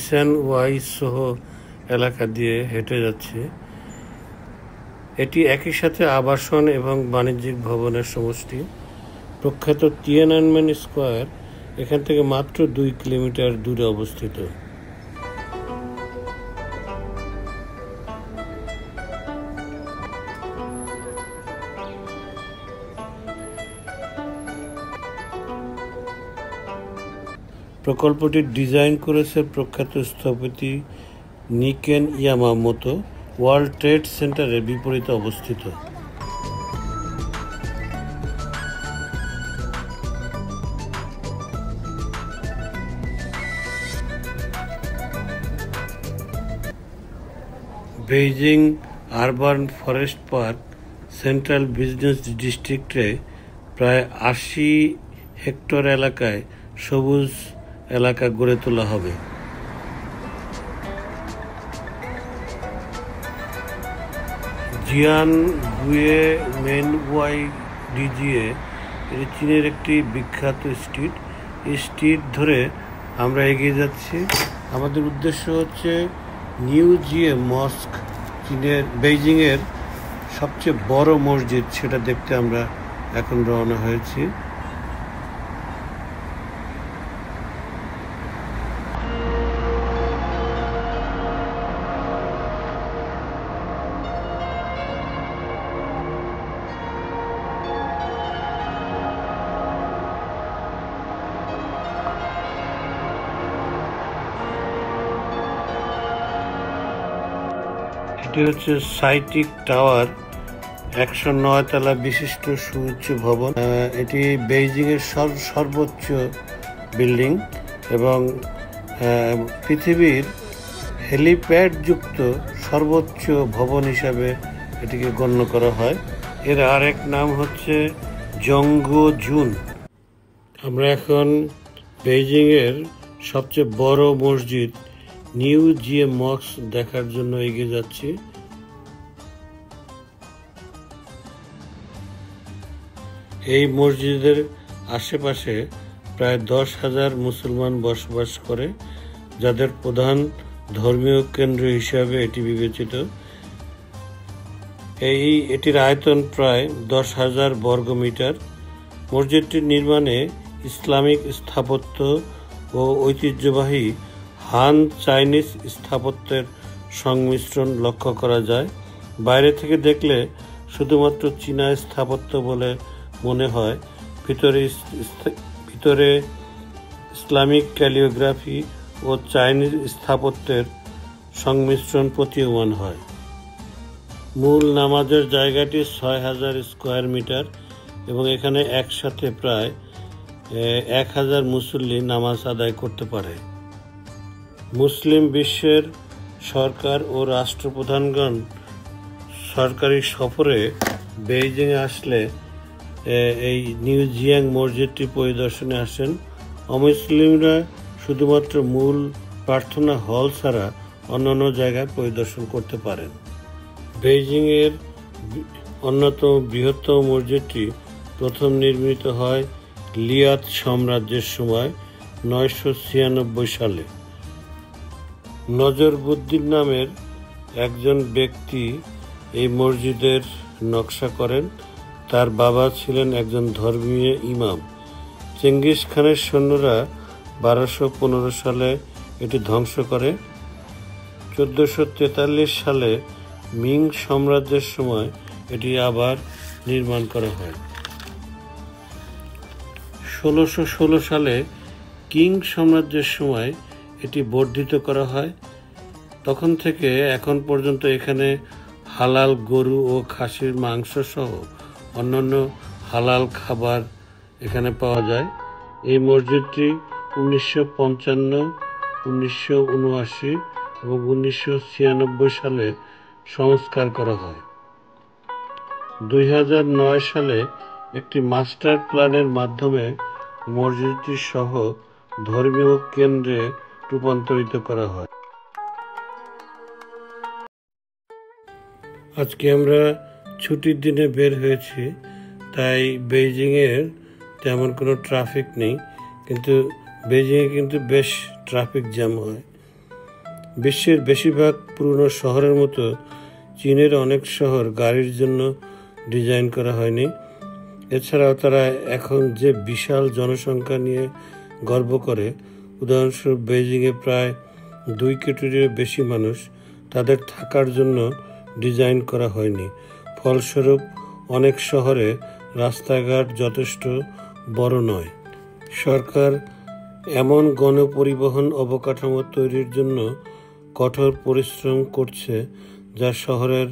Listen Y সোহো এলাকা দিয়ে হেঁটে যাচ্ছি। এটি একই সাথে আবাসন এবং বাণিজ্যিক ভবনের সমষ্টি। প্রখ্যাত তিয়ানআনমেন স্কোয়ার এখান থেকে মাত্র 2 কিলোমিটার দূরে অবস্থিত। প্রকল্পটি ডিজাইন করেছে প্রখ্যাত স্থপতি নিকেন ইয়ামামোতো, ওয়ার্ল্ড ট্রেড সেন্টারের বিপরীতে অবস্থিত। Beijing urban forest park central business ডিস্ট্রিক্টে প্রায় 80 হেক্টর এলাকায় সবুজ এলাকা গড়ে তোলা হবে। জিয়ানগুয়ে মেনওয়াই ডিজিএ এটি চীনের একটি বিখ্যাত স্ট্রিট। এই স্ট্রিট ধরে আমরা এগিয়ে যাচ্ছি। আমাদের উদ্দেশ্য হচ্ছে নিউ জিয়ে মস্ক, বেইজিংয়ের সবচেয়ে বড় মসজিদ, সেটা দেখতে আমরা এখন রওনা হয়েছি। এটি হচ্ছে সাইটিক টাওয়ার, 109 তলা বিশিষ্ট সুউচ্চ ভবন। এটি বেইজিংয়ের সর্বোচ্চ বিল্ডিং এবং পৃথিবীর হেলিপ্যাড যুক্ত সর্বোচ্চ ভবন হিসাবে এটিকে গণ্য করা হয়। এর আরেক নাম হচ্ছে জঙ্গজুন। আমরা এখন বেইজিংয়ের সবচেয়ে বড় মসজিদ নিউ জিয়ে মস্ক দেখার জন্য এগিয়ে যাচ্ছি। এই মসজিদের আশেপাশে প্রায় 10,000 মুসলমান বসবাস করে, যাদের প্রধান ধর্মীয় কেন্দ্র হিসাবে এটি বিবেচিত। এটির আয়তন প্রায় 10,000 বর্গমিটার। মসজিদটির নির্মাণে ইসলামিক স্থাপত্য ও ঐতিহ্যবাহী হান চাইনিজ স্থাপত্যের সংমিশ্রণ লক্ষ্য করা যায়। বাইরে থেকে দেখলে শুধুমাত্র চীনা স্থাপত্য বলে মনে হয়, ভিতরে ইসলামিক ক্যালিওগ্রাফি ও চাইনিজ স্থাপত্যের সংমিশ্রণ প্রতীয়মান হয়। মূল নামাজের জায়গাটি 6,000 স্কোয়ার মিটার এবং এখানে একসাথে প্রায় 1,000 মুসল্লি নামাজ আদায় করতে পারে। মুসলিম বিশ্বের সরকার ও রাষ্ট্রপ্রধানগণ সরকারি সফরে বেইজিংয়ে আসলে এই নিউ জিয়াং মসজিদটি পরিদর্শনে আসেন। অমুসলিমরা শুধুমাত্র মূল প্রার্থনা হল ছাড়া অন্যান্য জায়গায় পরিদর্শন করতে পারেন। বেইজিংয়ের অন্যতম বৃহত্তম মসজিদটি প্রথম নির্মিত হয় লিয়াত সাম্রাজ্যের সময় 996 সালে। নজরবুদ্দিন নামের একজন ব্যক্তি এই মসজিদের নকশা করেন। তার বাবা ছিলেন একজন ধর্মীয় ইমাম। চেঙ্গিস খানের সৈন্যরা 1215 সালে এটি ধ্বংস করে। 1443 সালে মিং সাম্রাজ্যের সময় এটি আবার নির্মাণ করা হয়। 1616 সালে কিং সাম্রাজ্যের সময় এটি বর্ধিত করা হয়। তখন থেকে এখন পর্যন্ত এখানে হালাল গরু ও খাসির মাংস সহ অন্যান্য হালাল খাবার এখানে পাওয়া যায়। এই মসজিদটি 1955, 1979 এবং 1996 সালে সংস্কার করা হয়। 2009 সালে একটি মাস্টার প্ল্যানের মাধ্যমে মসজিদটি সহ ধর্মীয় কেন্দ্রে রূপান্তরিত করা হয়। আজকে আমরা ছুটির দিনে বের হয়েছি, তাই বেইজিংয়ের তেমন কোনো ট্রাফিক নেই, কিন্তু বেইজিংয়ে কিন্তু বেশ ট্রাফিক জ্যাম হয়। বিশ্বের বেশিরভাগ পুরনো শহরের মতো চীনের অনেক শহর গাড়ির জন্য ডিজাইন করা হয়নি। এছাড়াও তারা এখন যে বিশাল জনসংখ্যা নিয়ে গর্ব করে, উদাহরণস্বরূপ বেইজিংয়ে প্রায় 2 কোটিরও বেশি মানুষ, তাদের থাকার জন্য ডিজাইন করা হয়নি। ফলস্বরূপ অনেক শহরে রাস্তাঘাট যথেষ্ট বড় নয়। সরকার এমন গণপরিবহন অবকাঠামো তৈরির জন্য কঠোর পরিশ্রম করছে যা শহরের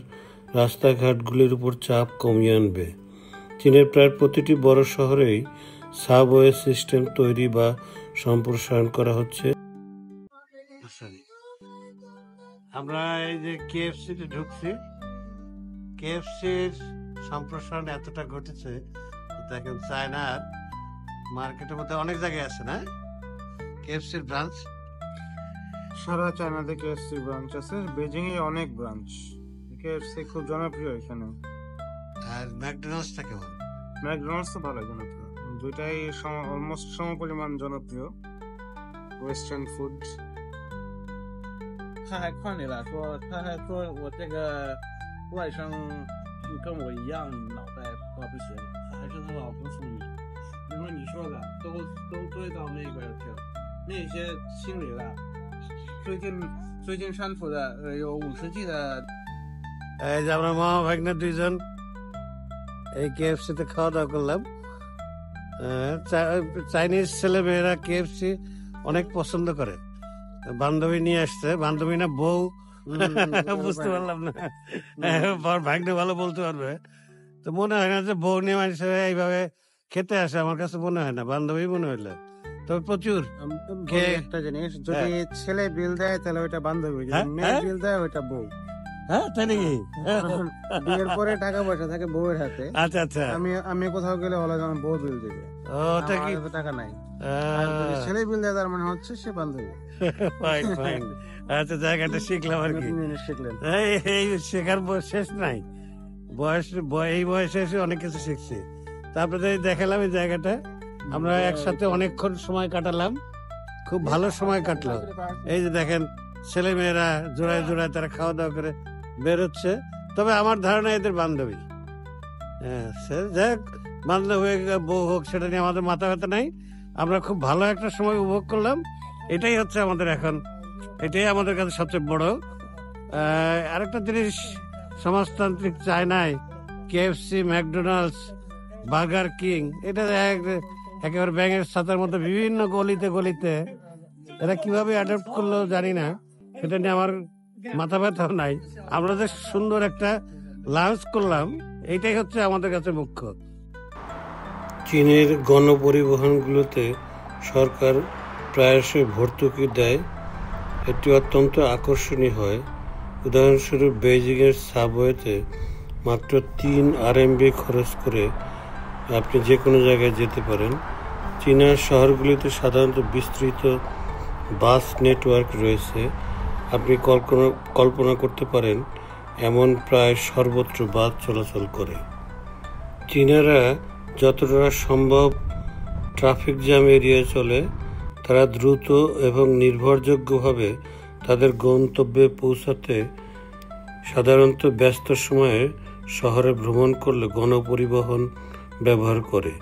রাস্তাঘাটগুলির উপর চাপ কমিয়ে আনবে। চীনের প্রায় প্রতিটি বড় শহরেই সাবওয়ে সিস্টেম তৈরি বা সম্প্রসারণ করা হচ্ছে। আমরা এই যে কেএফসিতে ঢুকছি, কেএফসির সম্প্রসারণ এতটা ঘটেছে, দেখেন চায়নার মার্কেটের মধ্যে অনেক জায়গায় আছে না কেএফসির ব্রাঞ্চ। সারা চায়নাতে কেএফসি ব্রাঞ্চ আছে, বেজিং এ অনেক ব্রাঞ্চ। কেএফসি খুব জনপ্রিয় এখানে। আর ম্যাকডোনাল্ডসটা কেমন? ম্যাকডোনাল্ডস তো ভালো জনপ্রিয়, দুইটাই অলমোস্ট সমপরিমাণ জনপ্রিয় ওয়েস্টার্ন ফুড।他还夸你了，说我这个外甥跟我一样脑袋不行，还是他老婆聪明。因为你说的都追到那边去了，那些清理了，最近删除的有50G的。এই যে আমরা মামা ভাগ্না দুইজন এই কেএফসিতে খাওয়া দাওয়া করলাম। চাইনিজ ছেলেমেয়েরা কেএফসি অনেক পছন্দ করে। বান্ধবী নিয়ে আসছে, বান্ধবী না বউ, বুঝতে পারলাম না, ভাগ্নে ভালো বলতে পারবে। তো মনে হয় না যে বউ নিয়ে মানুষ এইভাবে খেতে আসে, আমার কাছে মনে হয় না, বান্ধবী মনে হইলো। তবে প্রচুর একটা জিনিস, যদি ছেলে বিল দেয় তাহলে ওইটা বান্ধবী, যদি মেয়ে বিল দেয় ওইটা বউ। হ্যাঁ তাই নাকি? বিয়ের পরে টাকা পয়সা থাকে বউয়ের হাতে। আচ্ছা আচ্ছা, আমি কোথাও গেলে হলো যেমন বউ বিল দেবে, ওটা কি টাকা নাই। ছেলে বিল দেয় তার মানে হচ্ছে সে বান্ধবী। ফাইন ফাইন, আচ্ছা জায়গাটা শিখলাম আর কি। শিখলেন? এই শেখার শেষ নাই, এই বয়সে এসে অনেক কিছু শিখছি। তারপরে দেখালাম এই জায়গাটা, আমরা একসাথে অনেকক্ষণ সময় কাটালাম, খুব ভালো সময় কাটলো। এই যে দেখেন ছেলে মেয়েরা জোড়ায় জোড়ায় তারা খাওয়া দাওয়া করে বেরোচ্ছে। তবে আমার ধারণা এদের বান্ধবী। হ্যাঁ সে যাক, বান্ধব হয়ে বউ হোক সেটা নিয়ে আমাদের মাথা ব্যথা নাই। আমরা খুব ভালো একটা সময় উপভোগ করলাম, এটাই হচ্ছে আমাদের এখন, এটাই আমাদের কাছে সবচেয়ে বড়। আরেকটা জিনিস, সমাজতান্ত্রিক চায়নায় কেএফসি, ম্যাকডোনাল্ডস, বার্গার কিং, এটা একেবারে ব্যাঙের ছাতার মতো বিভিন্ন গলিতে গলিতে এরা কিভাবে অ্যাডপ্ট করলো জানি না, সেটা নিয়ে আমার মাথা ব্যথাও নাই। আমরা যে সুন্দর একটা লাঞ্চ করলাম, এইটাই হচ্ছে আমাদের কাছে মুখ্য। চীনের গণপরিবহনগুলোতে সরকার প্রায়শই ভর্তুকি দেয়, এটি অত্যন্ত আকর্ষণীয় হয়। উদাহরণস্বরূপ বেইজিংয়ের সাবওয়েতে মাত্র 3 RMB খরচ করে আপনি যে কোনো জায়গায় যেতে পারেন। চীনের শহরগুলিতে সাধারণত বিস্তৃত বাস নেটওয়ার্ক রয়েছে। আপনি কল্পনা করতে পারেন এমন প্রায় সর্বত্র বাস চলাচল করে। চীনারা যতটা সম্ভব ট্রাফিক জ্যাম এড়িয়ে চলে। তারা দ্রুত এবং নির্ভরযোগ্যভাবে তাদের গন্তব্যে পৌঁছাতে সাধারণত ব্যস্ত সময়ে শহরে ভ্রমণ করলে গণপরিবহন ব্যবহার করে।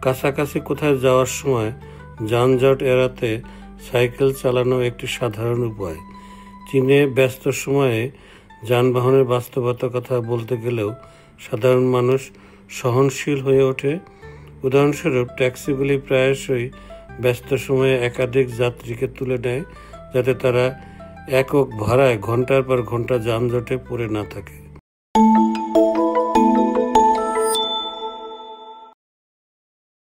কাছাকাছি কোথায় যাওয়ার সময় যানজট এড়াতে সাইকেল চালানো একটি সাধারণ উপায়। চীনে ব্যস্ত সময়ে যানবাহনের বাস্তবতার কথা বলতে গেলেও সাধারণ মানুষ সহনশীল হয়ে ওঠে। উদাহরণস্বরূপ ট্যাক্সিগুলি প্রায়শই ব্যস্ত সময়ে একাধিক যাত্রীকে তুলে নেয়, যাতে তারা একক ভাড়ায় ঘন্টার পর ঘন্টা যানজটে পড়ে না থাকে।